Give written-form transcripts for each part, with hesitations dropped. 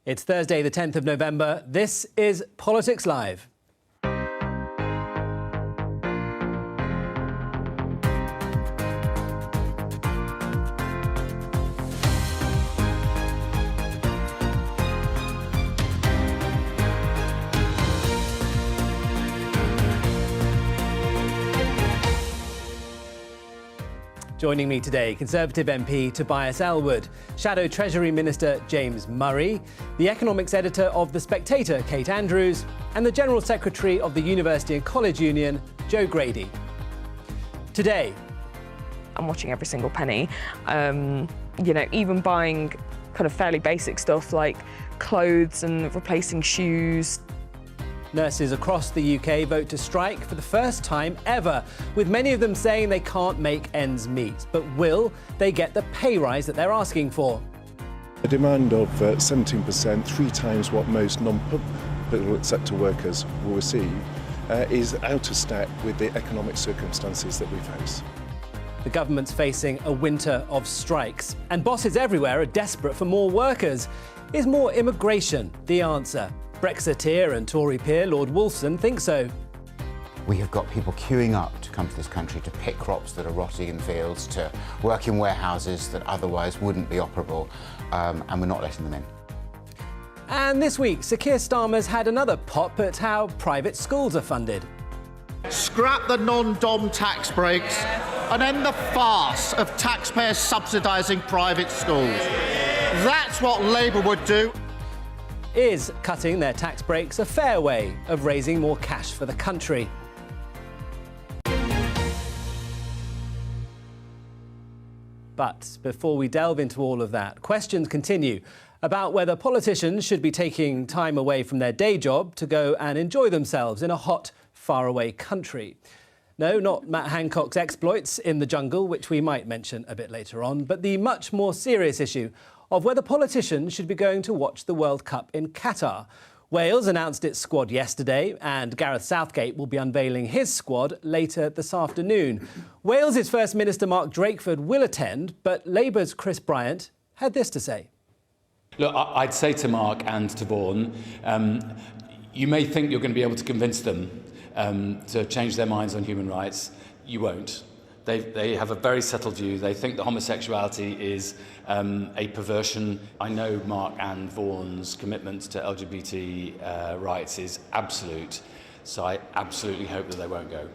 It's Thursday, the 10th of November. This is Politics Live. Joining me today, Conservative MP Tobias Ellwood, Shadow Treasury Minister James Murray, the economics editor of The Spectator, Kate Andrews, and the General Secretary of the University and College Union, Joe Grady. Today, I'm watching every single penny. Even buying kind of fairly basic stuff like clothes and replacing shoes. Nurses across the UK vote to strike for the first time ever, with many of them saying they can't make ends meet. But will they get the pay rise that they're asking for? A demand of 17%, 3 times what most non-public sector workers will receive, is out of step with the economic circumstances that we face. The government's facing a winter of strikes, and bosses everywhere are desperate for more workers. Is more immigration the answer? Brexiteer and Tory peer Lord Wolfson thinks so. We have got people queuing up to come to this country to pick crops that are rotting in fields, to work in warehouses that otherwise wouldn't be operable, and we're not letting them in. And this week, Sir Keir Starmer's had another pop at how private schools are funded. Scrap the non-dom tax breaks and end the farce of taxpayers subsidising private schools. That's what Labour would do. Is cutting their tax breaks a fair way of raising more cash for the country? But before we delve into all of that, questions continue about whether politicians should be taking time away from their day job to go and enjoy themselves in a hot, faraway country. No, not Matt Hancock's exploits in the jungle, which we might mention a bit later on, but the much more serious issue of whether politicians should be going to watch the World Cup in Qatar. Wales announced its squad yesterday, and Gareth Southgate will be unveiling his squad later this afternoon. Wales's First Minister Mark Drakeford will attend, but Labour's Chris Bryant had this to say. Look, I'd say to Mark and to Vaughan, you may think you're going to be able to convince them to change their minds on human rights. You won't. They have a very settled view. They think that homosexuality is a perversion. I know Mark and Vaughan's commitment to LGBT rights is absolute, so I absolutely hope that they won't go.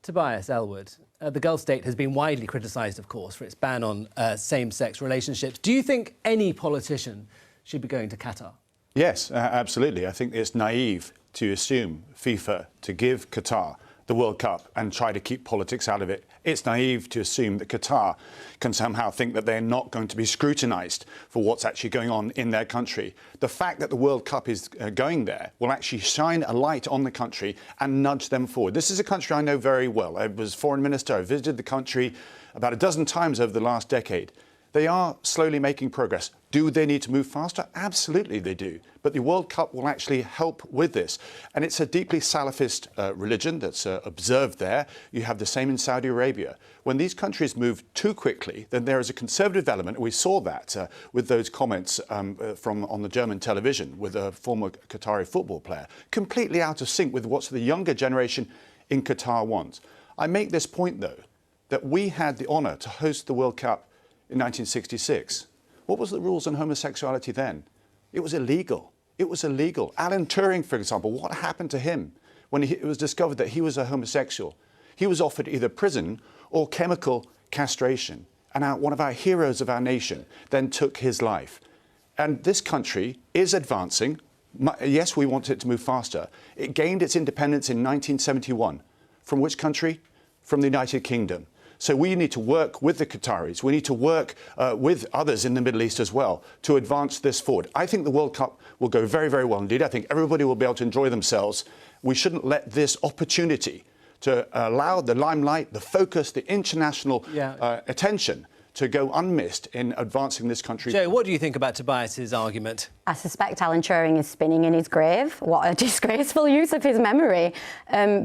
Tobias Ellwood, the Gulf state has been widely criticised, of course, for its ban on same-sex relationships. Do you think any politician should be going to Qatar? Yes, absolutely. I think it's naive to assume FIFA to give Qatar the World Cup and try to keep politics out of it. It's naive to assume that Qatar can somehow think that they're not going to be scrutinised for what's actually going on in their country. The fact that the World Cup is going there will actually shine a light on the country and nudge them forward. This is a country I know very well. I was foreign minister. I visited the country about a dozen times over the last decade. They are slowly making progress. Do they need to move faster? Absolutely they do. But the World Cup will actually help with this. And it's a deeply Salafist religion that's observed there. You have the same in Saudi Arabia. When these countries move too quickly, then there is a conservative element. We saw that with those comments on the German television with a former Qatari football player, completely out of sync with what the younger generation in Qatar wants. I make this point, though, that we had the honour to host the World Cup in 1966. What was the rules on homosexuality then? It was illegal. It was illegal. Alan Turing, for example, what happened to him when it was discovered that he was a homosexual? He was offered either prison or chemical castration. And one of our heroes of our nation then took his life. And this country is advancing. Yes, we want it to move faster. It gained its independence in 1971. From which country? From the United Kingdom. So we need to work with the Qataris. We need to work with others in the Middle East as well to advance this forward. I think the World Cup will go very, very well indeed. I think everybody will be able to enjoy themselves. We shouldn't let this opportunity to allow the limelight, the focus, the international attention to go unmissed in advancing this country. Joe, what do you think about Tobias's argument? I suspect Alan Turing is spinning in his grave. What a disgraceful use of his memory.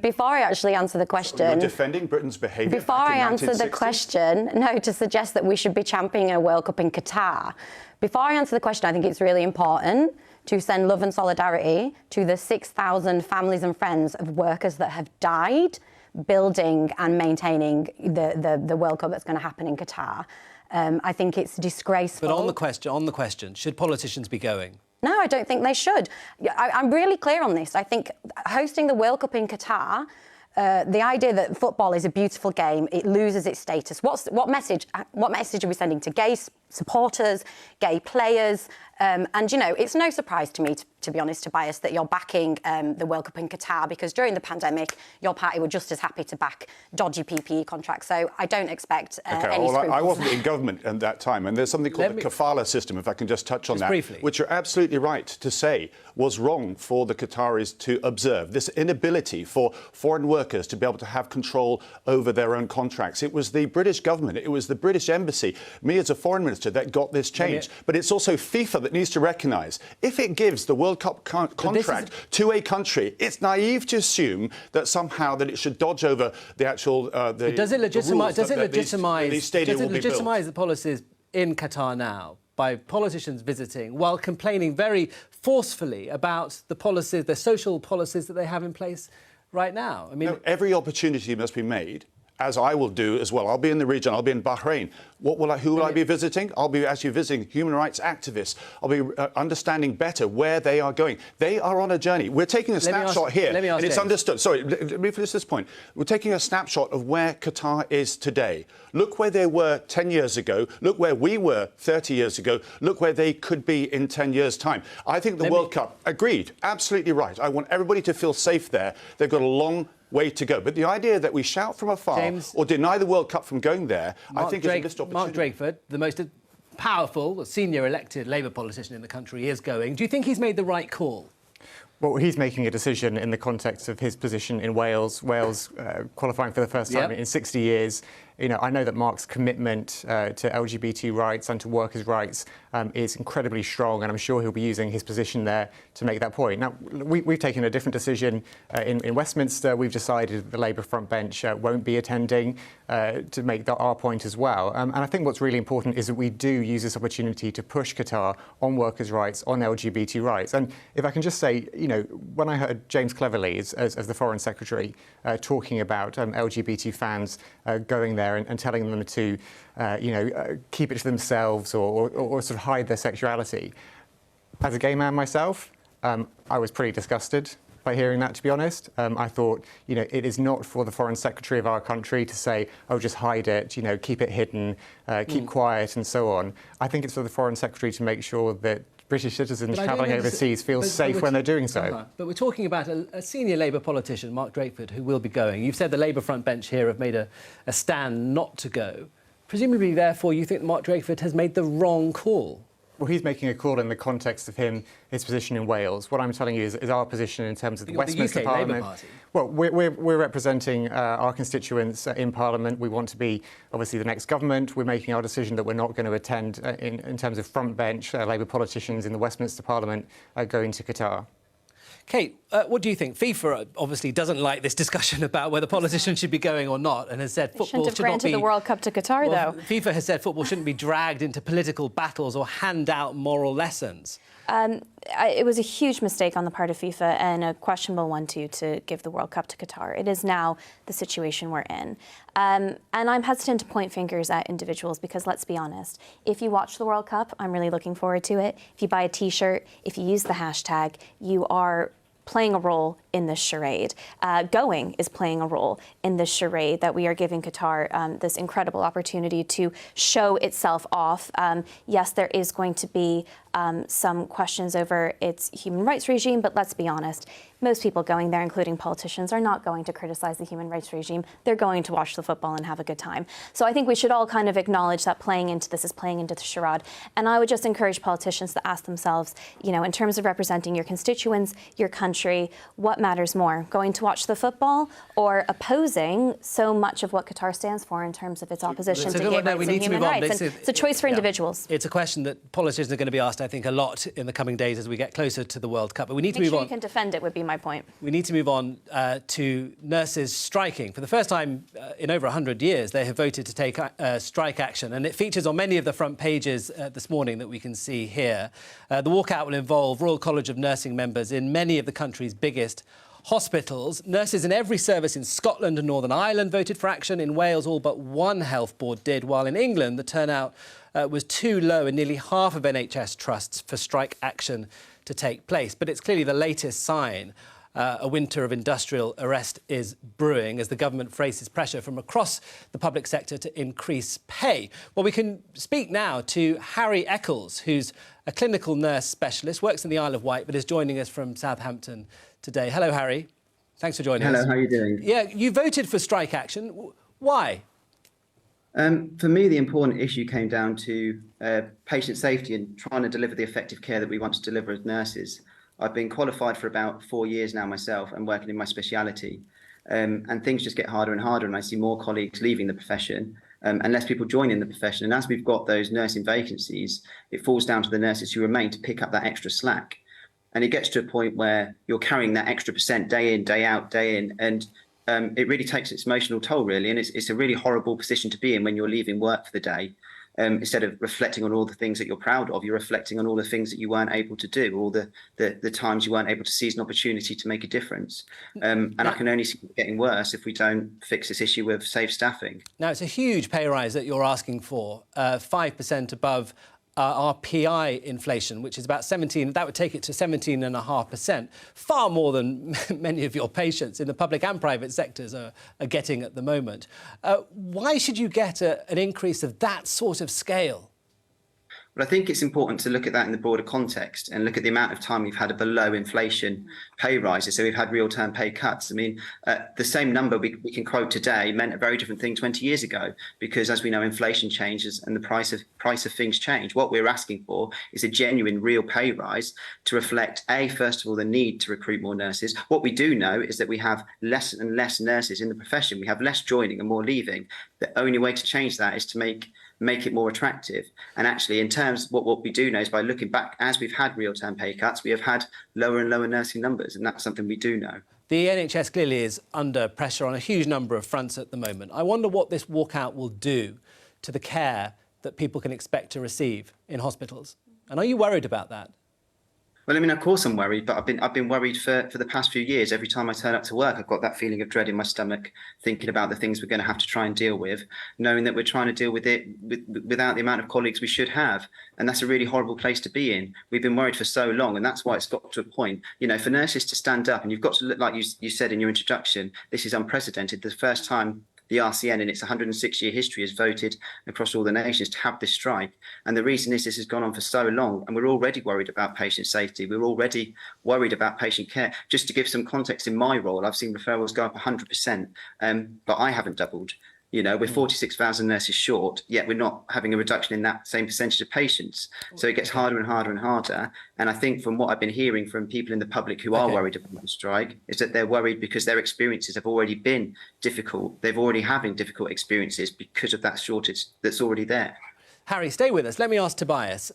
Before I actually answer the question... So you're defending Britain's behaviour Before I answer the question, no, to suggest that we should be championing a World Cup in Qatar. Before I answer the question, I think it's really important to send love and solidarity to the 6,000 families and friends of workers that have died building and maintaining the World Cup that's going to happen in Qatar. I think it's disgraceful. But on the question, should politicians be going? No, I don't think they should. I'm really clear on this. I think hosting the World Cup in Qatar, the idea that football is a beautiful game, it loses its status. What message are we sending to gay supporters, gay players? And, you know, it's no surprise to me, to be honest, Tobias, that you're backing the World Cup in Qatar, because during the pandemic, your party were just as happy to back dodgy PPE contracts. So I don't expect any scruples. I wasn't in government at that time, and there's something called the kafala system, if I can just touch on that, briefly, which you're absolutely right to say was wrong for the Qataris to observe. This inability for foreign workers to be able to have control over their own contracts. It was the British government, it was the British embassy, me as a foreign minister, that got this changed. But it's also FIFA that needs to recognise, if it gives the World Cup contract to a country, it's naive to assume that somehow that it should dodge over the actual does it legitimise the the policies in Qatar now by politicians visiting while complaining very forcefully about the policies, the social policies that they have in place right now? I mean, no, every opportunity must be made, as I will do as well. I'll be in the region, I'll be in Bahrain. Who will I be visiting? I'll be actually visiting human rights activists. I'll be understanding better where they are going. They are on a journey. We're taking a snapshot here, and it's understood. Sorry, let me finish this point. We're taking a snapshot of where Qatar is today. Look where they were 10 years ago. Look where we were 30 years ago. Look where they could be in 10 years' time. I think the World Cup, agreed, absolutely right. I want everybody to feel safe there. They've got a long way to go. But the idea that we shout from afar or deny the World Cup from going there, I think is a missed opportunity. Mark Drakeford, the most powerful, senior elected Labour politician in the country, is going. Do you think he's made the right call? Well, he's making a decision in the context of his position in Wales. Wales qualifying for the first time in 60 years. You know, I know that Mark's commitment to LGBT rights and to workers' rights is incredibly strong, and I'm sure he'll be using his position there to make that point. Now, we've taken a different decision in Westminster. We've decided the Labour front bench won't be attending to make our point as well. And I think what's really important is that we do use this opportunity to push Qatar on workers' rights, on LGBT rights. And if I can just say, you know, when I heard James Cleverly as the Foreign Secretary talking about LGBT fans going there and telling them to, keep it to themselves or sort of hide their sexuality. As a gay man myself, I was pretty disgusted by hearing that, to be honest. I thought, you know, it is not for the Foreign Secretary of our country to say, oh, just hide it, you know, keep it hidden, keep quiet and so on. I think it's for the Foreign Secretary to make sure that British citizens travelling overseas feel safe when they're doing so. But we're talking about a senior Labour politician, Mark Drakeford, who will be going. You've said the Labour front bench here have made a stand not to go. Presumably, therefore, you think Mark Drakeford has made the wrong call? Well, he's making a call in the context of his position in Wales. What I'm telling you is our position in terms of the Westminster Parliament. Labour Party. Well, we're representing our constituents in Parliament. We want to be, obviously, the next government. We're making our decision that we're not going to attend, in terms of front bench Labour politicians in the Westminster Parliament going to Qatar. Kate, what do you think? FIFA obviously doesn't like this discussion about whether politicians should be going or not, and has said football shouldn't have granted the World Cup to Qatar, though. FIFA has said football shouldn't be dragged into political battles or hand out moral lessons. It was a huge mistake on the part of FIFA and a questionable one, too, to give the World Cup to Qatar. It is now the situation we're in. And I'm hesitant to point fingers at individuals because, let's be honest, if you watch the World Cup, I'm really looking forward to it. If you buy a T-shirt, if you use the hashtag, you are playing a role in this charade. Going is playing a role in this charade that we are giving Qatar this incredible opportunity to show itself off. Yes, there is going to be some questions over its human rights regime, but let's be honest, most people going there, including politicians, are not going to criticize the human rights regime. They're going to watch the football and have a good time. So I think we should all kind of acknowledge that playing into this is playing into the charade. And I would just encourage politicians to ask themselves, you know, in terms of representing your constituents, your country, what matters more, going to watch the football or opposing so much of what Qatar stands for in terms of its opposition to gay rights and human rights? And it's a choice for individuals. It's a question that politicians are going to be asked, I think, a lot in the coming days as we get closer to the World Cup. But we need to move on. You can defend it, would be my point. We need to move on to nurses striking. For the first time in over 100 years, they have voted to take strike action, and it features on many of the front pages this morning that we can see here. The walkout will involve Royal College of Nursing members in many of the country's biggest hospitals. Nurses in every service in Scotland and Northern Ireland voted for action. In Wales, all but one health board did, while in England, the turnout was too low in nearly half of NHS trusts for strike action to take place. But it's clearly the latest sign a winter of industrial arrest is brewing as the government faces pressure from across the public sector to increase pay. Well, we can speak now to Harry Eccles, who's a clinical nurse specialist, works in the Isle of Wight, but is joining us from Southampton today. Hello, Harry. Thanks for joining us. Hello, how are you doing? Yeah, you voted for strike action. Why? For me, the important issue came down to patient safety and trying to deliver the effective care that we want to deliver as nurses. I've been qualified for about 4 years now myself and working in my speciality. And things just get harder and harder, and I see more colleagues leaving the profession and less people joining the profession. And as we've got those nursing vacancies, it falls down to the nurses who remain to pick up that extra slack. And it gets to a point where you're carrying that extra percent day in, day out, day in, and it really takes its emotional toll, really. And it's a really horrible position to be in when you're leaving work for the day. Instead of reflecting on all the things that you're proud of, you're reflecting on all the things that you weren't able to do, all the times you weren't able to seize an opportunity to make a difference. And I can only see it getting worse if we don't fix this issue with safe staffing. Now, it's a huge pay rise that you're asking for, 5% above RPI inflation, which is about 17, that would take it to 17.5%, far more than many of your patients in the public and private sectors are getting at the moment. Why should you get an increase of that sort of scale? But I think it's important to look at that in the broader context and look at the amount of time we've had a below inflation pay rises. So we've had real term pay cuts. I mean, the same number we can quote today meant a very different thing 20 years ago, because as we know, inflation changes and the price of things change. What we're asking for is a genuine real pay rise to reflect, first of all, the need to recruit more nurses. What we do know is that we have less and less nurses in the profession. We have less joining and more leaving. The only way to change that is to make it more attractive. And actually, in terms of what we do know is by looking back, as we've had real term pay cuts, we have had lower and lower nursing numbers, and that's something we do know. The NHS clearly is under pressure on a huge number of fronts at the moment. I wonder what this walkout will do to the care that people can expect to receive in hospitals. And are you worried about that? Well, I mean, of course I'm worried, but I've been worried for the past few years. Every time I turn up to work, I've got that feeling of dread in my stomach, thinking about the things we're going to have to try and deal with, knowing that we're trying to deal with it without the amount of colleagues we should have. And that's a really horrible place to be in. We've been worried for so long, and that's why it's got to a point, you know, for nurses to stand up, and you've got to look, like you said in your introduction, this is unprecedented. The first time the RCN in its 106-year history has voted across all the nations to have this strike. And the reason is this has gone on for so long, and we're already worried about patient safety. We're already worried about patient care. Just to give some context, in my role, I've seen referrals go up 100%, but I haven't doubled. You know, we're 46,000 nurses short, yet we're not having a reduction in that same percentage of patients. So it gets harder and harder and harder. And I think from what I've been hearing from people in the public who are worried about the strike is that they're worried because their experiences have already been difficult. They've already having difficult experiences because of that shortage that's already there. Harry, stay with us. Let me ask Tobias.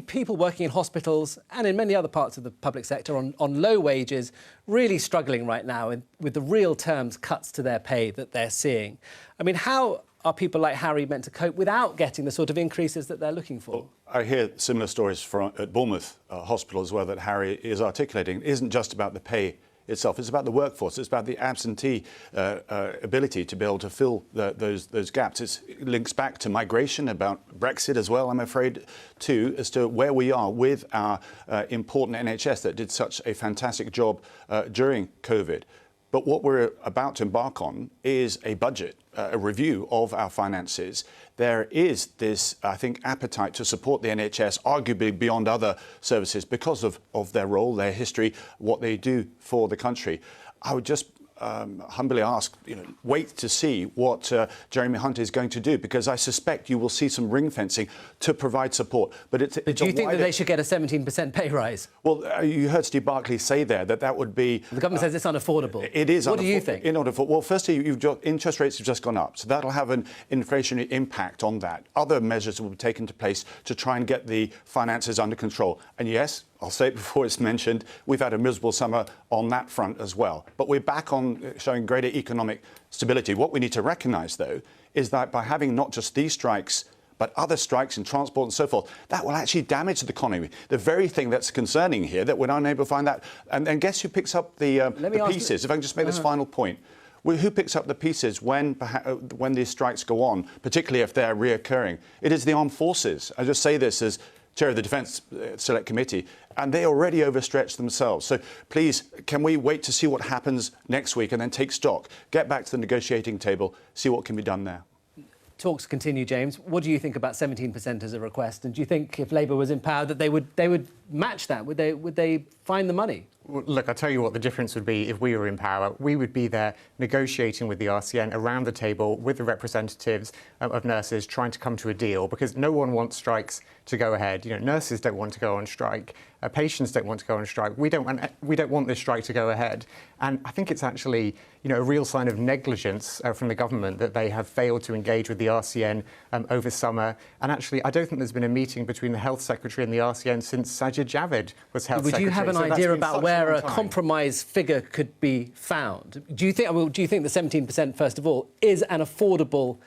People working in hospitals and in many other parts of the public sector on low wages really struggling right now with the real terms cuts to their pay that they're seeing. I mean, how are people like Harry meant to cope without getting the sort of increases that they're looking for? Well, I hear similar stories at Bournemouth Hospital as well that Harry is articulating. It isn't just about the pay itself. It's about the workforce. It's about the absentee ability to be able to fill those gaps. It links back to migration, about Brexit as well, I'm afraid, too, as to where we are with our important NHS that did such a fantastic job during COVID. But what we're about to embark on is a budget, a review of our finances. There is this, I think, appetite to support the NHS, arguably beyond other services, because of their role, their history, what they do for the country. I would just humbly ask, wait to see what Jeremy Hunt is going to do, because I suspect you will see some ring fencing to provide support. But do you think that they should get a 17% pay rise? Well, you heard Steve Barclay say there that would be... The government says it's unaffordable. It is. What do you think? Well, firstly, interest rates have just gone up, so that'll have an inflationary impact on that. Other measures will be taken to place to try and get the finances under control. And yes, I'll say it before it's mentioned, we've had a miserable summer on that front as well. But we're back on showing greater economic stability. What we need to recognise, though, is that by having not just these strikes, but other strikes in transport and so forth, that will actually damage the economy. The very thing that's concerning here, that we're unable to find that. And guess who picks up the pieces? If I can just make this final point. Who picks up the pieces when these strikes go on, particularly if they're reoccurring? It is the armed forces. I just say this as Chair of the Defence Select Committee, and they already overstretched themselves. So please, can we wait to see what happens next week and then take stock, get back to the negotiating table, see what can be done there? Talks continue, James. What do you think about 17% as a request? And do you think if Labour was empowered that they would match that? Would they find the money? Well, look, I'll tell you what the difference would be if we were in power. We would be there negotiating with the RCN around the table with the representatives of nurses, trying to come to a deal, because no one wants strikes to go ahead. Nurses don't want to go on strike. Patients don't want to go on strike. We don't want this strike to go ahead. And I think it's actually, a real sign of negligence from the government that they have failed to engage with the RCN over summer. And actually, I don't think there's been a meeting between the Health Secretary and the RCN since Sajid Javid was Health Secretary. Would you have an idea about where a compromise figure could be found? Do you think the 17%, first of all, is an affordable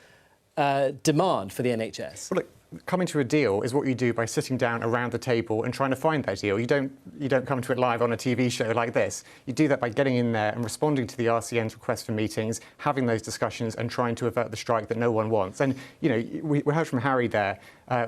demand for the NHS? Well, look, coming to a deal is what you do by sitting down around the table and trying to find that deal. You don't come to it live on a TV show like this. You do that by getting in there and responding to the RCN's request for meetings, having those discussions and trying to avert the strike that no one wants. And, we heard from Harry there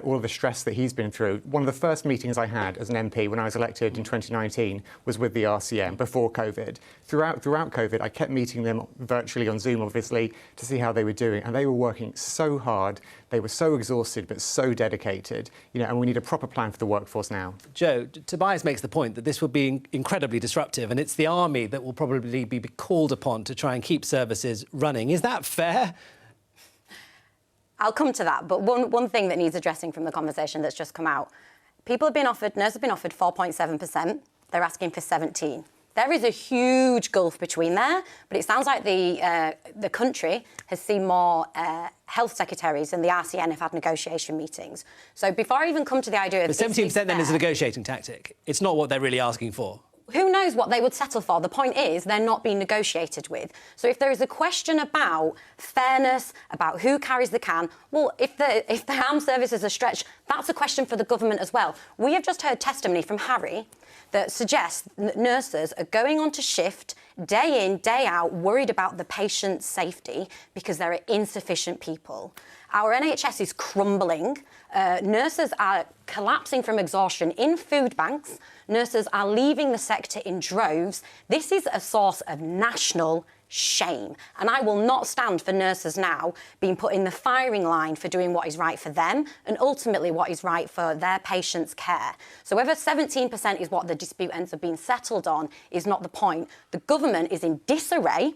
all of the stress that he's been through. One of the first meetings I had as an MP when I was elected in 2019 was with the RCN before COVID. Throughout COVID, I kept meeting them virtually on Zoom, obviously, to see how they were doing. And they were working so hard. They were so exhausted, but so dedicated. And we need a proper plan for the workforce now. Joe, Tobias makes the point that this will be incredibly disruptive, and it's the army that will probably be called upon to try and keep services running. Is that fair? I'll come to that, but one thing that needs addressing from the conversation that's just come out. Nurses have been offered 4.7%. They're asking for 17%. There is a huge gulf between there, but it sounds like the country has seen more health secretaries and the RCN have had negotiation meetings. So before I even come to the idea of... The 17% then is a negotiating tactic. It's not what they're really asking for. Who knows what they would settle for? The point is they're not being negotiated with. So if there is a question about fairness, about who carries the can, well, if the armed services are stretched, that's a question for the government as well. We have just heard testimony from Harry that suggests that nurses are going on to shift day in, day out, worried about the patient's safety because there are insufficient people. Our NHS is crumbling. Nurses are collapsing from exhaustion in food banks. Nurses are leaving the sector in droves. This is a source of national shame. And I will not stand for nurses now being put in the firing line for doing what is right for them and ultimately what is right for their patients' care. So whether 17% is what the dispute ends up being settled on is not the point. The government is in disarray.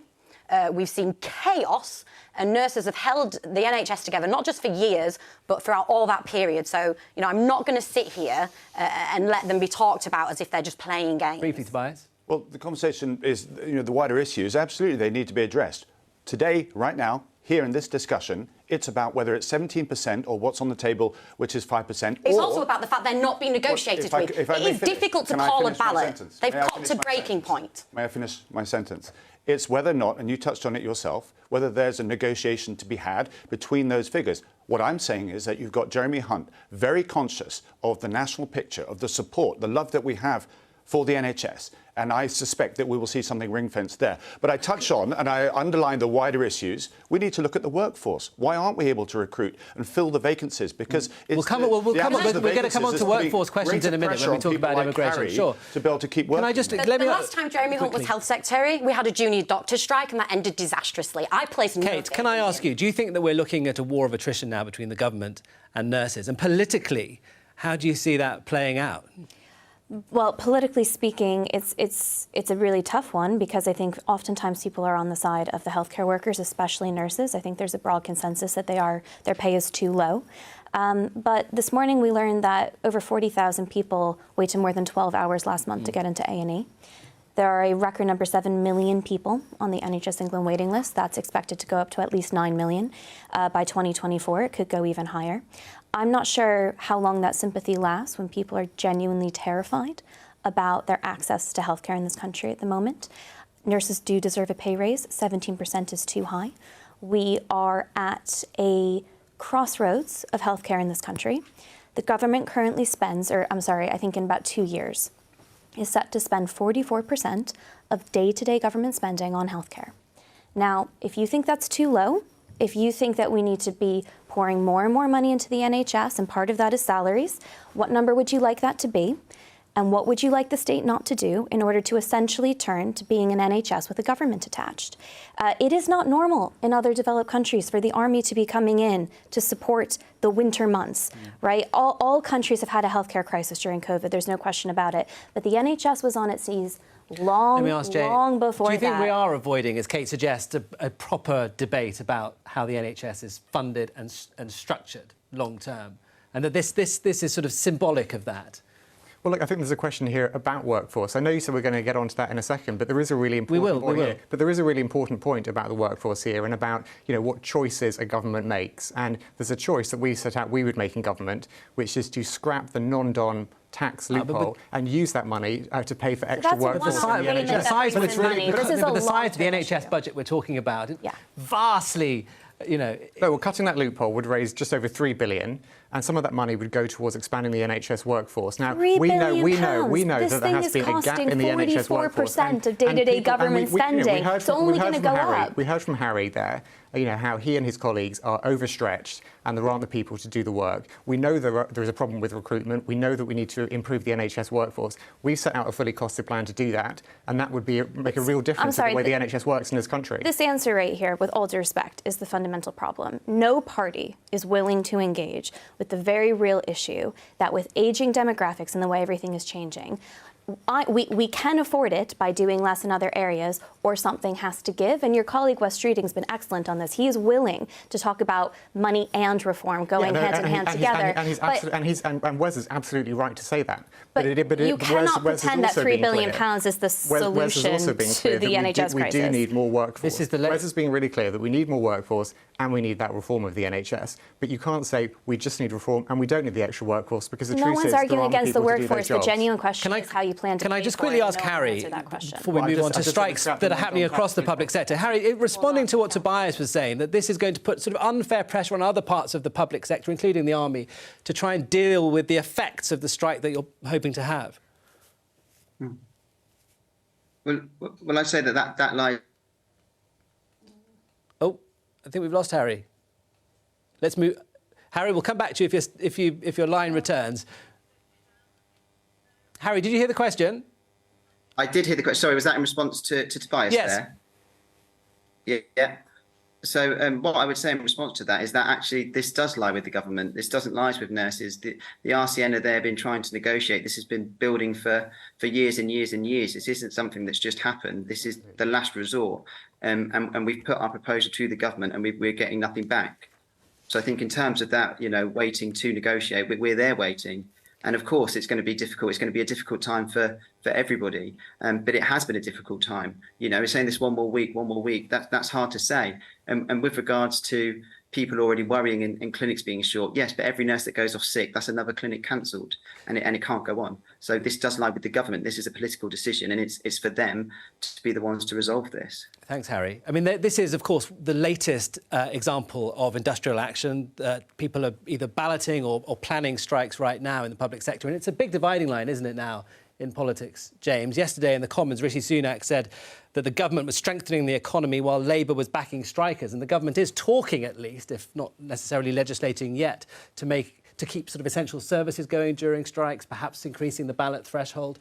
We've seen chaos, and nurses have held the NHS together, not just for years, but throughout all that period. So, I'm not going to sit here and let them be talked about as if they're just playing games. Briefly, Tobias. Well, the conversation is, the wider issues, absolutely, they need to be addressed. Today, right now, here in this discussion, it's about whether it's 17% or what's on the table, which is 5%. It's also about the fact they're not being negotiated with. It is difficult to call a ballot. They've got to breaking point. May I finish my sentence? It's whether or not, and you touched on it yourself, whether there's a negotiation to be had between those figures. What I'm saying is that you've got Jeremy Hunt very conscious of the national picture, of the support, the love that we have for the NHS. And I suspect that we will see something ring-fenced there. But I touch on, and I underline the wider issues, we need to look at the workforce. Why aren't we able to recruit and fill the vacancies? Because we're going to come on to workforce questions in a minute when we talk about immigration. Sure. To be able to keep working. The last time Jeremy Hunt was Health Secretary, we had a junior doctor strike and that ended disastrously. I placed no Kate, can I ask you, do you think that we're looking at a war of attrition now between the government and nurses? And politically, how do you see that playing out? Well, politically speaking, it's a really tough one because I think oftentimes people are on the side of the healthcare workers, especially nurses. I think there's a broad consensus that their pay is too low. But this morning we learned that over 40,000 people waited more than 12 hours last month to get into A&E. There are a record number 7 million people on the NHS England waiting list. That's expected to go up to at least 9 million by 2024. It could go even higher. I'm not sure how long that sympathy lasts when people are genuinely terrified about their access to healthcare in this country at the moment. Nurses do deserve a pay raise. 17% is too high. We are at a crossroads of healthcare in this country. The government currently spends, I think in about 2 years, is set to spend 44% of day-to-day government spending on healthcare. Now, if you think that's too low, if you think that we need to be pouring more and more money into the NHS, and part of that is salaries, what number would you like that to be? And what would you like the state not to do in order to essentially turn to being an NHS with a government attached? It is not normal in other developed countries for the army to be coming in to support the winter months, right? All countries have had a healthcare crisis during COVID, there's no question about it. But the NHS was on its knees long before that. Do you think we are avoiding, as Kate suggests, a proper debate about how the NHS is funded and structured long term? And that this is sort of symbolic of that? Well, look, I think there's a question here about workforce. I know you said we're going to get onto that in a second, but there is a really important point here. But there is a really important point about the workforce here and about, what choices a government makes. And there's a choice that we set out we would make in government, which is to scrap the non-dom tax loophole and use that money to pay for extra workforce in the NHS. The size of the NHS budget we're talking about, vastly, No, well, cutting that loophole would raise just over £3 billion, and some of that money would go towards expanding the NHS workforce. Now, we know that there has been a gap in the NHS workforce. 44% of day-to-day government spending. It's only going to go up. We heard from Harry there, how he and his colleagues are overstretched and there aren't the people to do the work. We know there is a problem with recruitment. We know that we need to improve the NHS workforce. We set out a fully costed plan to do that, and that would make a real difference in the way the NHS works in this country. This answer right here, with all due respect, is the fundamental problem. No party is willing to engage with the very real issue that with aging demographics and the way everything is changing, we can afford it by doing less in other areas, or something has to give. And your colleague Wes Streeting's been excellent on this. He is willing to talk about money and reform going hand in hand together. And Wes is absolutely right to say that. But you cannot pretend that £3 billion is the solution to the NHS crisis. We do need more workforce. Wes is being really clear that we need more workforce and we need that reform of the NHS. But you can't say we just need reform and we don't need the extra workforce, because the truth is there aren't people to do their jobs. No one's arguing against the workforce. The genuine question is how you plan to. Can I just quickly ask Harry, before we move on to strikes that are happening across the public sector? Harry, responding to what Tobias was saying, that this is going to put sort of unfair pressure on other parts of the public sector, including the army, to try and deal with the effects of the strike that you're hoping to have. Well, I'd say that lies. Oh, I think we've lost Harry. Let's move. Harry, we'll come back to you if your line returns. Harry, did you hear the question? I did hear the question. Sorry, was that in response to Tobias there? Yeah. So what I would say in response to that is that actually this does lie with the government. This doesn't lie with nurses. The RCN are there been trying to negotiate. This has been building for years and years and years. This isn't something that's just happened. This is the last resort. And we've put our proposal to the government and we're getting nothing back. So I think in terms of that, waiting to negotiate, we're there waiting. And of course, it's going to be difficult. It's going to be a difficult time for everybody. But it has been a difficult time. We're saying this one more week. That's hard to say. And with regards to people already worrying and clinics being short, yes, but every nurse that goes off sick, that's another clinic cancelled, and it can't go on. So this does lie with the government. This is a political decision, and it's for them to be the ones to resolve this. Thanks, Harry. I mean, this is, of course, the latest example of industrial action. People are either balloting or planning strikes right now in the public sector, and it's a big dividing line, isn't it, now, in politics, James? Yesterday in the Commons, Rishi Sunak said that the government was strengthening the economy while Labour was backing strikers. And the government is talking, at least, if not necessarily legislating yet, to keep sort of essential services going during strikes, perhaps increasing the ballot threshold.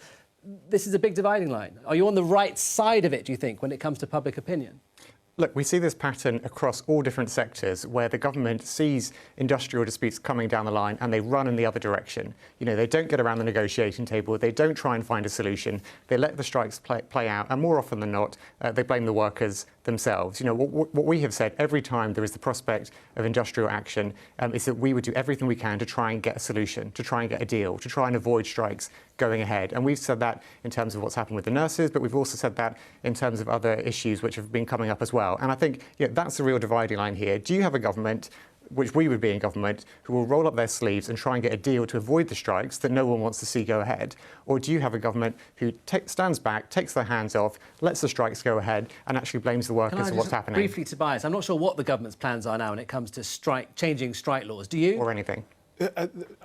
This is a big dividing line. Are you on the right side of it, do you think, when it comes to public opinion? Look, we see this pattern across all different sectors where the government sees industrial disputes coming down the line and they run in the other direction. You know, they don't get around the negotiating table, they don't try and find a solution, they let the strikes play out, and more often than not, they blame the workers themselves. You know, what we have said every time there is the prospect of industrial action is that we would do everything we can to try and get a solution, to try and get a deal, to try and avoid strikes going ahead. And we've said that in terms of what's happened with the nurses, but we've also said that in terms of other issues which have been coming up as well. And I think that's the real dividing line here. Do you have a government, which we would be in government, who will roll up their sleeves and try and get a deal to avoid the strikes that no one wants to see go ahead? Or do you have a government who stands back, takes their hands off, lets the strikes go ahead and actually blames the workers for what's happening? Briefly, Tobias, I'm not sure what the government's plans are now when it comes to changing strike laws. Do you? Or anything?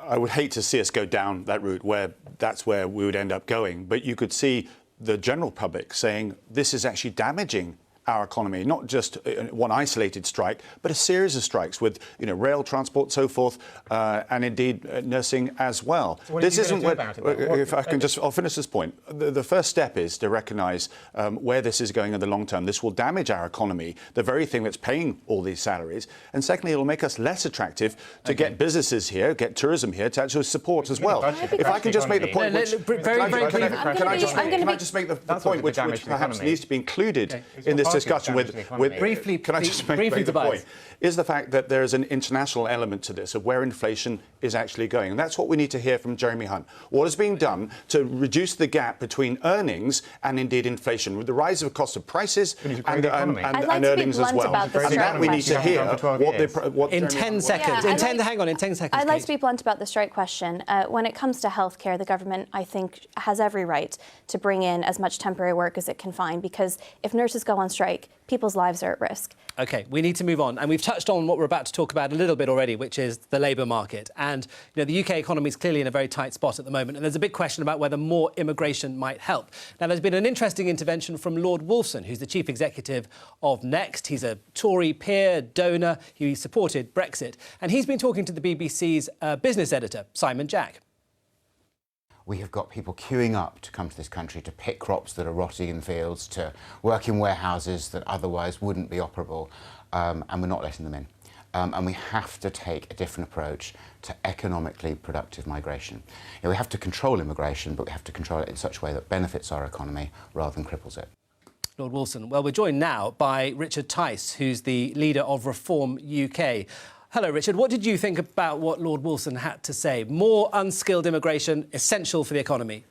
I would hate to see us go down that route where that's where we would end up going. But you could see the general public saying this is actually damaging our economy, not just one isolated strike, but a series of strikes with, rail transport, so forth, and indeed nursing as well. So what this isn't what, if I can I'll finish this point. The first step is to recognise where this is going in the long term. This will damage our economy, the very thing that's paying all these salaries. And secondly, it'll make us less attractive to get businesses here, get tourism here to actually support as well. If I can just make the point, can I just make the point which perhaps needs to be included in this discussion briefly, can I just make the point, is the fact that there is an international element to this of where inflation is actually going. And that's what we need to hear from Jeremy Hunt. What is being done to reduce the gap between earnings and indeed inflation, with the rise of the cost of prices and earnings as well. And that we need to hear what in 10 seconds. Hang on, in 10 seconds. I'd like to be blunt about the strike question. When it comes to healthcare, the government, I think, has every right to bring in as much temporary work as it can find, because if nurses go on strike, people's lives are at risk. OK, we need to move on. And we've touched on what we're about to talk about a little bit already, which is the labour market. And the UK economy is clearly in a very tight spot at the moment. And there's a big question about whether more immigration might help. Now, there's been an interesting intervention from Lord Wolfson, who's the chief executive of Next. He's a Tory peer, donor. He supported Brexit. And he's been talking to the BBC's business editor, Simon Jack. We have got people queuing up to come to this country to pick crops that are rotting in fields, to work in warehouses that otherwise wouldn't be operable, and we're not letting them in. And we have to take a different approach to economically productive migration. We have to control immigration, but we have to control it in such a way that benefits our economy rather than cripples it. Lord Wolfson. Well, we're joined now by Richard Tice, who's the leader of Reform UK. Hello, Richard. What did you think about what Lord Wolfson had to say? More unskilled immigration, essential for the economy.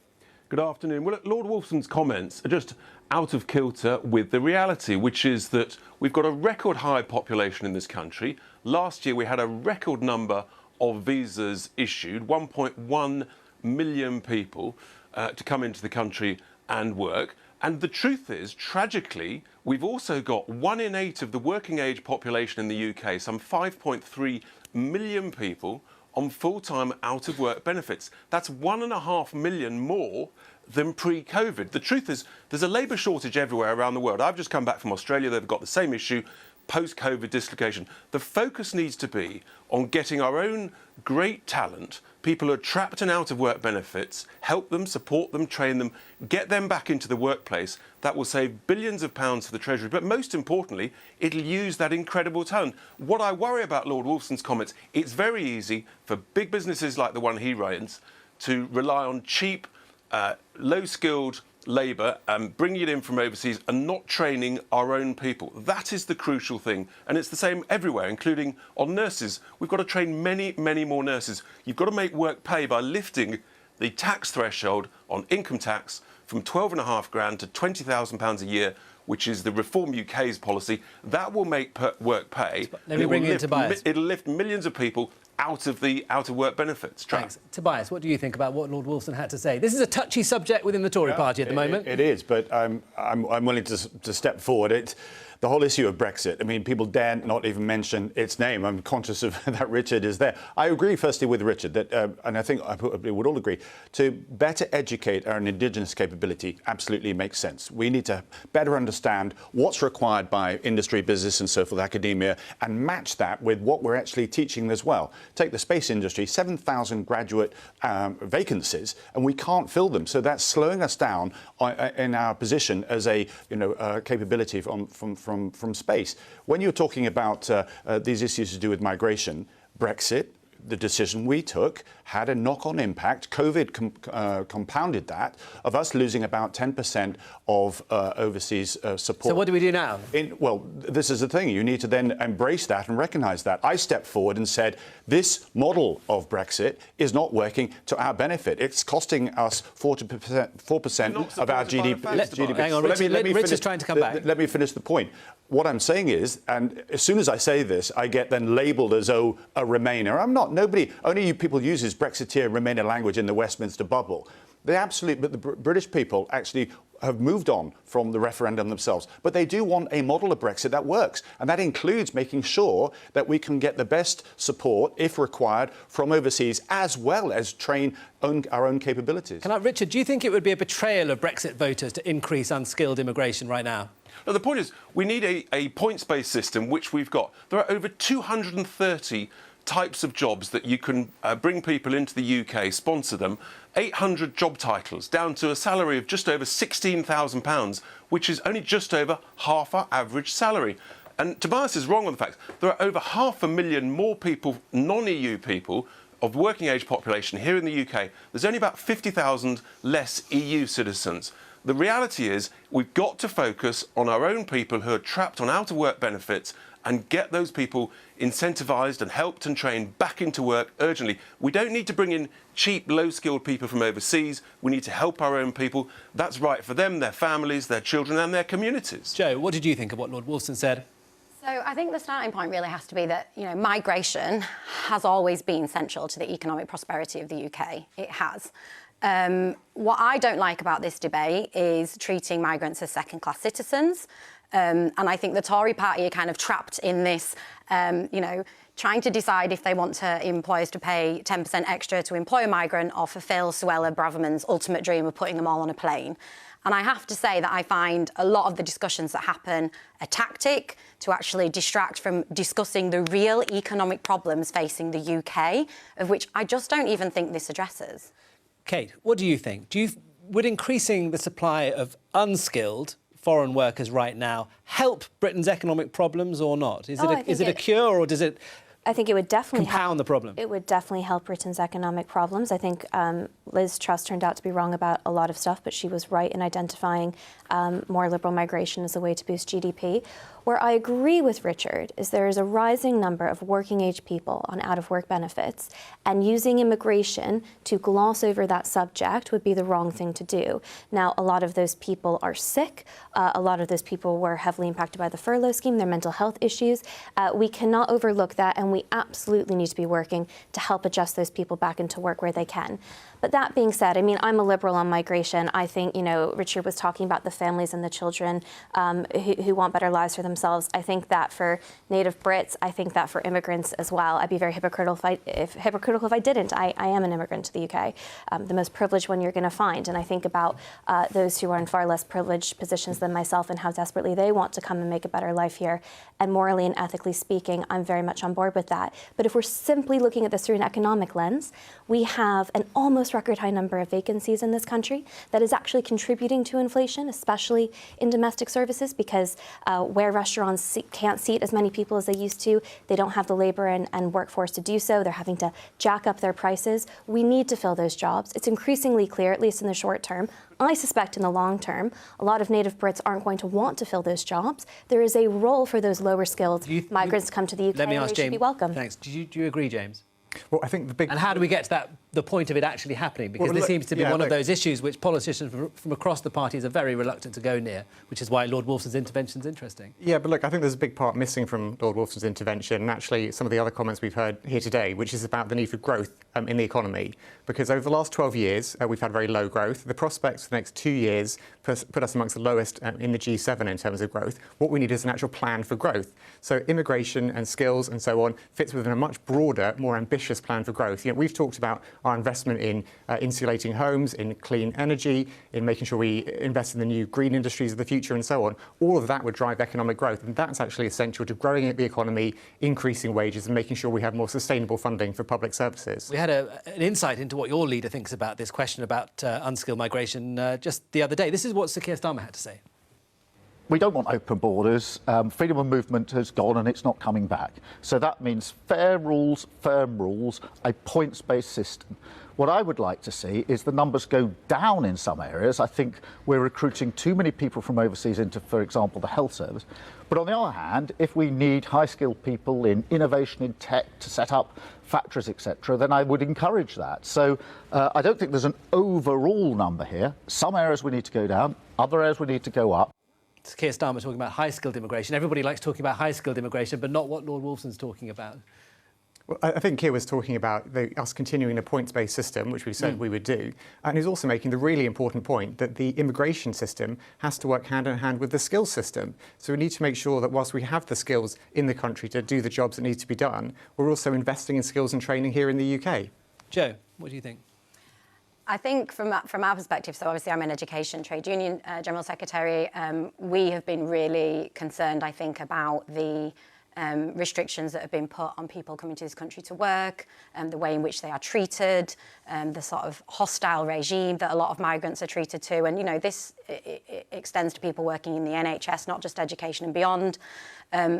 Good afternoon. Well, Lord Wolfson's comments are just out of kilter with the reality, which is that we've got a record high population in this country. Last year, we had a record number of visas issued, 1.1 million people to come into the country and work. And the truth is, tragically, we've also got 1 in 8 of the working age population in the UK, some 5.3 million people, on full-time out-of-work benefits. That's 1.5 million more than pre-COVID. The truth is, there's a labour shortage everywhere around the world. I've just come back from Australia. They've got the same issue, post-COVID dislocation. The focus needs to be on getting our own great talent, people who are trapped in out-of-work benefits, help them, support them, train them, get them back into the workplace. That will save billions of pounds for the Treasury. But most importantly, it'll use that incredible talent. What I worry about Lord Wolfson's comments, it's very easy for big businesses like the one he runs to rely on cheap, low-skilled labour and bringing it in from overseas and not training our own people. That is the crucial thing. And it's the same everywhere, including on nurses. We've got to train many, many more nurses. You've got to make work pay by lifting the tax threshold on income tax from 12.5 grand to £20,000 a year, which is the Reform UK's policy. That will make work pay. Let me bring in Tobias. It'll lift millions of people out of the out-of-work benefits trap. Thanks. Tobias, what do you think about what Lord Wolfson had to say? This is a touchy subject within the Tory party at the moment. It is, but I'm willing to step forward. The whole issue of Brexit, I mean, people dare not even mention its name. I'm conscious of that Richard is there. I agree, firstly, with Richard, that, and I think we would all agree, to better educate our indigenous capability absolutely makes sense. We need to better understand what's required by industry, business and so forth, academia, and match that with what we're actually teaching as well. Take the space industry, 7,000 graduate vacancies, and we can't fill them. So that's slowing us down in our position as a capability from from space. When you're talking about these issues to do with migration, Brexit, the decision we took had a knock-on impact. COVID compounded that, of us losing about 10% of overseas support. So what do we do now? Well, this is the thing. You need to then embrace that and recognise that. I stepped forward and said, this model of Brexit is not working to our benefit. It's costing us 4% of our GDP. Hang on, Rich is trying to come back. Let me finish the point. What I'm saying is, and as soon as I say this, I get then labelled as, oh, a Remainer. I'm not. Nobody, only you people uses Brexiteer Remainer language in the Westminster bubble. But the British people actually have moved on from the referendum themselves. But they do want a model of Brexit that works. And that includes making sure that we can get the best support, if required, from overseas, as well as train our own capabilities. Richard, do you think it would be a betrayal of Brexit voters to increase unskilled immigration right now? No, the point is, we need a points-based system, which we've got. There are over 230 types of jobs that you can bring people into the UK, sponsor them, 800 job titles, down to a salary of just over £16,000, which is only just over half our average salary. And Tobias is wrong on the fact there are over 500,000 more people, non-EU people, of working age population here in the UK. There's only about 50,000 less EU citizens. The reality is we've got to focus on our own people who are trapped on out-of-work benefits and get those people incentivised and helped and trained back into work urgently. We don't need to bring in cheap, low-skilled people from overseas. We need to help our own people. That's right for them, their families, their children and their communities. Joe, what did you think of what Lord Wolfson said? So I think the starting point really has to be that, migration has always been central to the economic prosperity of the UK. It has. What I don't like about this debate is treating migrants as second-class citizens. And I think the Tory party are kind of trapped in this, trying to decide if they want employers to pay 10% extra to employ a migrant or fulfil Suella Braverman's ultimate dream of putting them all on a plane. And I have to say that I find a lot of the discussions that happen a tactic to actually distract from discussing the real economic problems facing the UK, of which I just don't even think this addresses. Kate, what do you think? Would increasing the supply of unskilled foreign workers right now help Britain's economic problems or not? Is it a cure, or does it I think it would definitely compound the problem? It would definitely help Britain's economic problems. I think Liz Truss turned out to be wrong about a lot of stuff, but she was right in identifying more liberal migration as a way to boost GDP. Where I agree with Richard is there is a rising number of working age people on out-of-work benefits, and using immigration to gloss over that subject would be the wrong thing to do. Now, a lot of those people are sick. A lot of those people were heavily impacted by the furlough scheme, their mental health issues. We cannot overlook that, and we absolutely need to be working to help adjust those people back into work where they can. But that being said, I mean, I'm a liberal on migration. I think, Richard was talking about the families and the children who want better lives for themselves. I think that for native Brits, I think that for immigrants as well. I'd be very hypocritical if I didn't. I am an immigrant to the UK, the most privileged one you're going to find. And I think about those who are in far less privileged positions than myself and how desperately they want to come and make a better life here. And morally and ethically speaking, I'm very much on board with that. But if we're simply looking at this through an economic lens, we have an almost record high number of vacancies in this country that is actually contributing to inflation, especially in domestic services, because where restaurants can't seat as many people as they used to, they don't have the labor and workforce to do so. They're having to jack up their prices. We need to fill those jobs. It's increasingly clear, at least in the short term. I suspect in the long term, a lot of native Brits aren't going to want to fill those jobs. There is a role for those lower skilled migrants to come to the UK, Let me ask and they James, should be welcome. Thanks. Do you agree, James? Well, I think the big... And how do we get to the point of it actually happening? Because this seems to be one of those issues which politicians from across the parties are very reluctant to go near, which is why Lord Wolfson's intervention is interesting. Yeah, but look, I think there's a big part missing from Lord Wolfson's intervention, and actually some of the other comments we've heard here today, which is about the need for growth in the economy. Because over the last 12 years, we've had very low growth. The prospects for the next 2 years put us amongst the lowest in the G7 in terms of growth. What we need is an actual plan for growth. So immigration and skills and so on fits within a much broader, more ambitious plan for growth. We've talked about our investment in insulating homes, in clean energy, in making sure we invest in the new green industries of the future and so on. All of that would drive economic growth, and that's actually essential to growing the economy, increasing wages and making sure we have more sustainable funding for public services. We had an insight into what your leader thinks about this question about unskilled migration just the other day. This is what Sir Keir Starmer had to say. we don't want open borders. Freedom of movement has gone and it's not coming back. So that means fair rules, firm rules, a points-based system. What I would like to see is the numbers go down in some areas. I think we're recruiting too many people from overseas into, for example, the health service. But on the other hand, if we need high-skilled people in innovation in tech to set up factories, etc., then I would encourage that. So I don't think there's an overall number here. Some areas we need to go down, other areas we need to go up. It's Keir Starmer talking about high-skilled immigration. Everybody likes talking about high-skilled immigration, but not what Lord Wolfson's talking about. Well, I think Keir was talking about us continuing a points-based system, which we said we would do, and he's also making the really important point that the immigration system has to work hand in hand with the skills system. So we need to make sure that whilst we have the skills in the country to do the jobs that need to be done, we're also investing in skills and training here in the UK. Jo, what do you think? I think from our perspective, so obviously I'm an education trade union general secretary, we have been really concerned, I think, about the restrictions that have been put on people coming to this country to work, the way in which they are treated, the sort of hostile regime that a lot of migrants are treated to. And, you know, this it extends to people working in the NHS, not just education and beyond.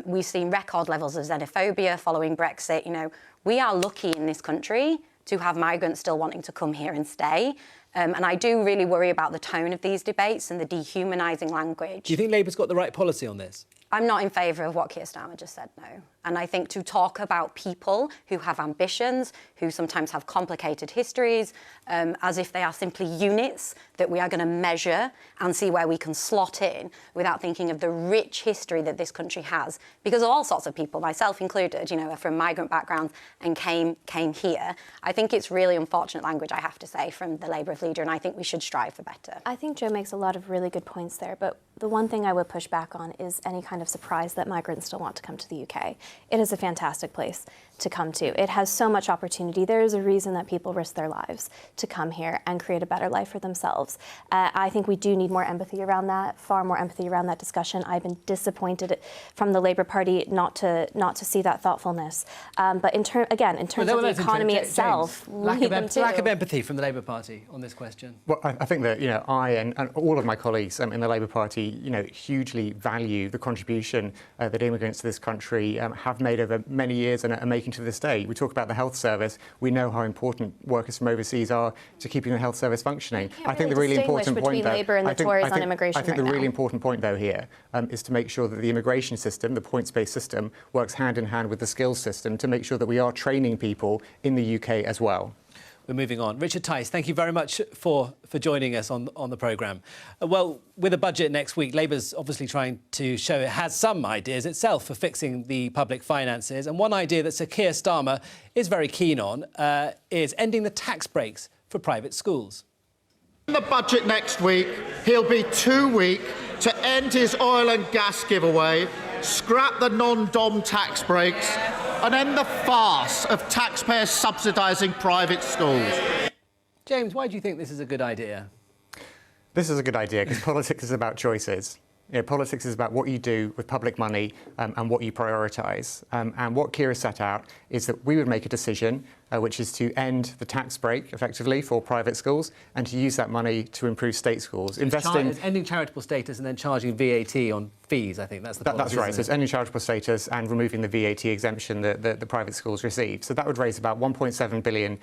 We've seen record levels of xenophobia following Brexit. You know, we are lucky in this country to have migrants still wanting to come here and stay. And I do really worry about the tone of these debates and the dehumanising language. Do you think Labour's got the right policy on this? I'm not in favour of what Keir Starmer just said, no. And I think to talk about people who have ambitions, who sometimes have complicated histories, as if they are simply units that we are going to measure and see where we can slot in without thinking of the rich history that this country has. Because all sorts of people, myself included, you know, are from migrant backgrounds and came here. I think it's really unfortunate language, I have to say, from the Labour leader, and I think we should strive for better. I think Jo makes a lot of really good points there, but the one thing I would push back on is any kind of surprise that migrants still want to come to the UK. It is a fantastic place to come to. It has so much opportunity. There is a reason that people risk their lives to come here and create a better life for themselves. I think we do need more empathy around that, far more empathy around that discussion. I've been disappointed from the Labour Party not to see that thoughtfulness. But in terms of the economy itself, lack of empathy from the Labour Party on this question. Well, I think that, you know, I and all of my colleagues in the Labour Party, you know, hugely value the contribution that immigrants to this country have made over many years and are making to this day. We talk about the health service. We know how important workers from overseas are to keeping the health service functioning. I think the really important point, though, Labour and the Tories on immigration. I think the really important point, though, here is to make sure that the immigration system, the points-based system, works hand in hand with the skills system to make sure that we are training people in the UK as well. We're moving on. Richard Tice, thank you very much for joining us on the programme. Well, with a budget next week, Labour's obviously trying to show it has some ideas itself for fixing the public finances. And one idea that Sir Keir Starmer is very keen on is ending the tax breaks for private schools. In the budget next week, he'll be too weak to end his oil and gas giveaway, scrap the non-dom tax breaks, and end the farce of taxpayers subsidising private schools. James, why do you think this is a good idea? This is a good idea because politics is about choices. You know, politics is about what you do with public money and what you prioritise. And what Keir has set out is that we would make a decision which is to end the tax break, effectively, for private schools and to use that money to improve state schools. It's ending charitable status and then charging VAT on fees, I think. That's the policy, That's right. So it's ending charitable status and removing the VAT exemption that the private schools receive. So that would raise about £1.7 billion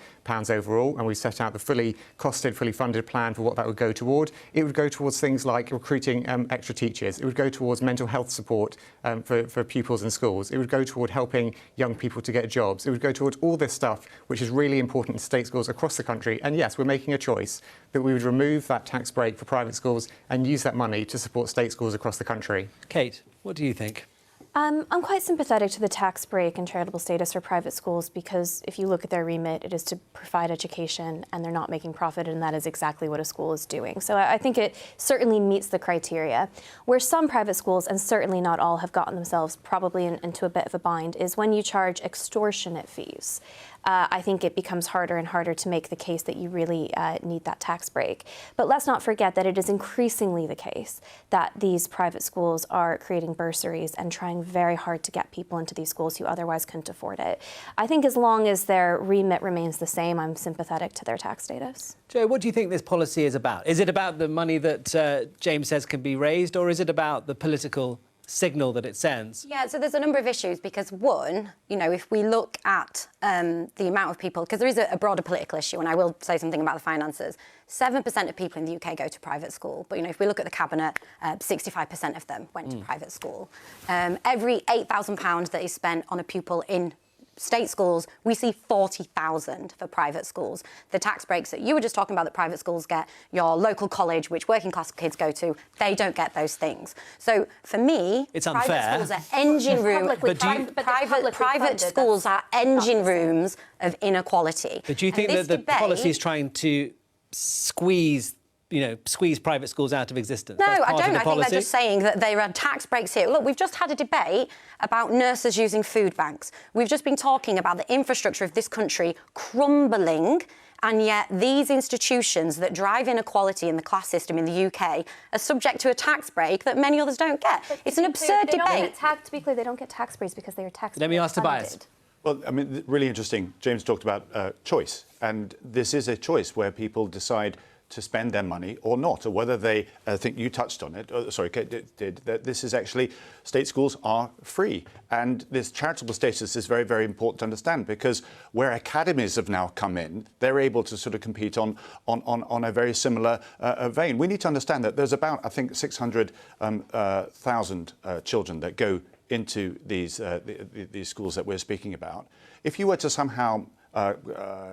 overall, and we set out the fully costed, fully funded plan for what that would go toward. It would go towards things like recruiting extra teachers. It would go towards mental health support for pupils in schools. It would go toward helping young people to get jobs. It would go towards all this stuff which is really important in state schools across the country. And yes, we're making a choice that we would remove that tax break for private schools and use that money to support state schools across the country. Kate, what do you think? I'm quite sympathetic to the tax break and charitable status for private schools because if you look at their remit, it is to provide education and they're not making profit, and that is exactly what a school is doing. So I think it certainly meets the criteria. Where some private schools, and certainly not all, have gotten themselves probably into a bit of a bind is when you charge extortionate fees. I think it becomes harder and harder to make the case that you really need that tax break. But let's not forget that it is increasingly the case that these private schools are creating bursaries and trying working very hard to get people into these schools who otherwise couldn't afford it. I think as long as their remit remains the same, I'm sympathetic to their tax status. Joe, what do you think this policy is about? Is it about the money that James says can be raised, or is it about the political signal that it sends? Yeah, so there's a number of issues because, one, you know, if we look at the amount of people, because there is a broader political issue, and I will say something about the finances, 7% of people in the UK go to private school. But, you know, if we look at the Cabinet, 65% of them went to private school. Every £8,000 that is spent on a pupil in state schools, we see 40,000 for private schools. The tax breaks that you were just talking about that private schools get, your local college, which working class kids go to, they don't get those things. So for me, it's unfair. Private schools are engine rooms. Private schools are engine rooms of inequality. But do you think that the policy is trying to squeeze private schools out of existence? No, I don't. I think they're just saying that there are tax breaks here. Look, we've just had a debate about nurses using food banks. We've just been talking about the infrastructure of this country crumbling, and yet these institutions that drive inequality in the class system in the UK are subject to a tax break that many others don't get. It's an absurd debate. To be clear, they don't get tax breaks because they are tax Let me ask Tobias. Well, I mean, really interesting. James talked about choice, and this is a choice where people decide to spend their money or not, or whether they, I think you touched on it, Kate did, that this is actually, state schools are free. And this charitable status is very, very important to understand, because where academies have now come in, they're able to sort of compete on a very similar vein. We need to understand that there's about, I think, 600,000 children that go into these schools that we're speaking about. If you were to somehow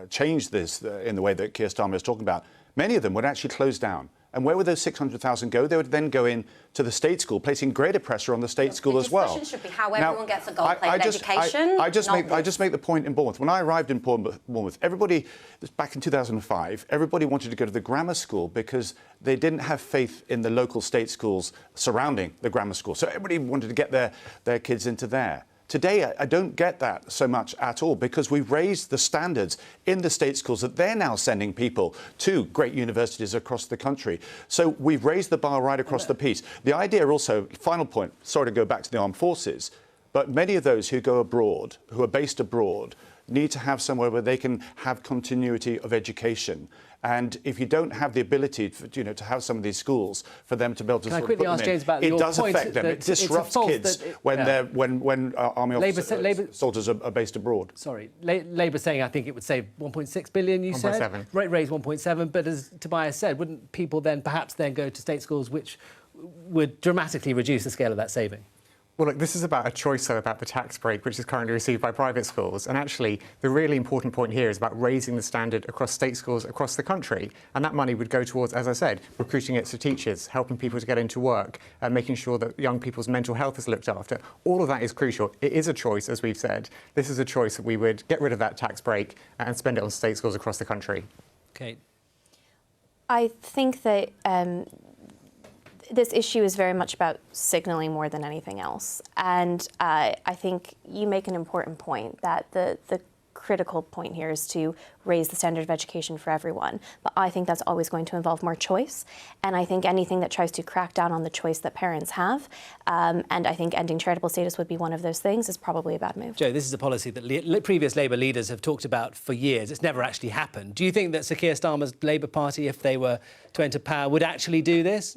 change this in the way that Keir Starmer is talking about, many of them would actually close down. And where would those 600,000 go? They would then go in to the state school, placing greater pressure on the state school as well. The discussion should be how everyone gets a gold-plated education. I just make the point in Bournemouth. When I arrived in Bournemouth, everybody, back in 2005, everybody wanted to go to the grammar school because they didn't have faith in the local state schools surrounding the grammar school. So everybody wanted to get their kids into there. Today, I don't get that so much at all, because we've raised the standards in the state schools that they're now sending people to great universities across the country. So we've raised the bar right across the piece. The idea also, final point, sorry to go back to the armed forces, but many of those who go abroad, who are based abroad, need to have somewhere where they can have continuity of education. And if you don't have the ability, to have some of these schools for them to be able to sort of put them in, it does affect them. It disrupts kids when army officers, soldiers are based abroad. Sorry, Labour saying I think it would save 1.6 billion. You said 1.7. Raise 1.7, but as Tobias said, wouldn't people then perhaps go to state schools, which would dramatically reduce the scale of that saving? Well, look, this is about a choice, though, about the tax break, which is currently received by private schools. And actually, the really important point here is about raising the standard across state schools across the country. And that money would go towards, as I said, recruiting extra teachers, helping people to get into work, making sure that young people's mental health is looked after. All of that is crucial. It is a choice, as we've said. This is a choice that we would get rid of that tax break and spend it on state schools across the country. Kate? I think that this issue is very much about signalling more than anything else. And I think you make an important point that the critical point here is to raise the standard of education for everyone. But I think that's always going to involve more choice. And I think anything that tries to crack down on the choice that parents have, and I think ending charitable status would be one of those things, is probably a bad move. Joe, this is a policy that previous Labour leaders have talked about for years. It's never actually happened. Do you think that Sir Keir Starmer's Labour Party, if they were to enter power, would actually do this?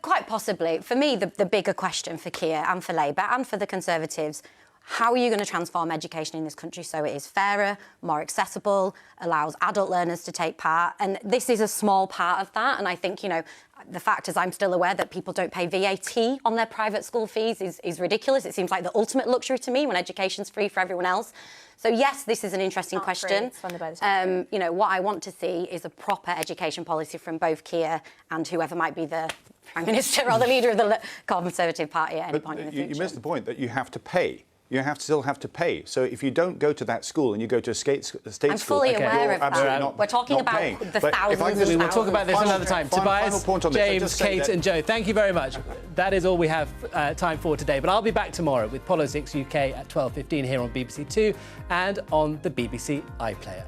Quite possibly. For me, the bigger question for Keir and for Labour and for the Conservatives, how are you going to transform education in this country so it is fairer, more accessible, allows adult learners to take part? And this is a small part of that. And I think, the fact is I'm still aware that people don't pay VAT on their private school fees is ridiculous. It seems like the ultimate luxury to me when education's free for everyone else. So, yes, this is an interesting question. It's funded by the taxpayer. What I want to see is a proper education policy from both Keir and whoever might be the Prime Minister or the leader of the Conservative Party at any point in the future. You missed the point that you have to pay. You still have to pay. So if you don't go to that school and you go to a state school, I'm fully aware of that. We're talking about the thousands. We will talk about this another time. Tobias, James, Kate and Joe, thank you very much. That is all we have time for today. But I'll be back tomorrow with Politics UK at 12:15 here on BBC Two and on the BBC iPlayer.